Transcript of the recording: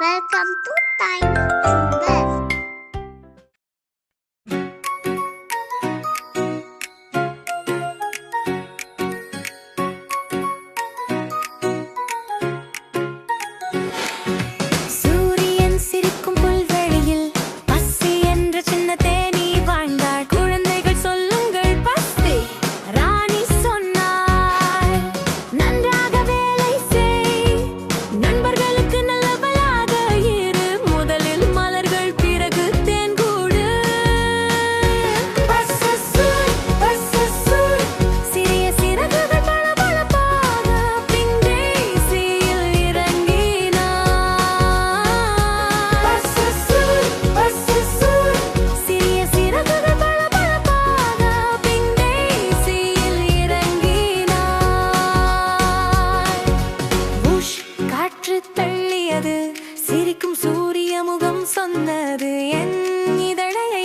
Welcome to Tiny Tubers. சூரியன் சிரிக்கும் புல்வெளியில் பசி என்ற சின்ன தேனீ வாழ்ந்தாள். குழந்தைகள் சொல்லுங்கள் பசி. ராணி சொன்னாள், நன்றாக வேலை செய், நண்பர்களுக்கு நல்லவளாக இரு. முதலில் மலர்கள், பிறகு தேன்கூடு. பசசூர், பசசூர், சிறிய சிறகுகள் பளபளப்பாக பின்தேசியில் இறங்கினாள். பசசூர், பசசூர், சிறிய சிறகுகள் பளபளப்பாக பின்தேசியில் இறங்கினாள். உஷ், காற்று தள்ளியது, சிரிக்கும் சூரிய முகம் சொன்னது, என் இதழையை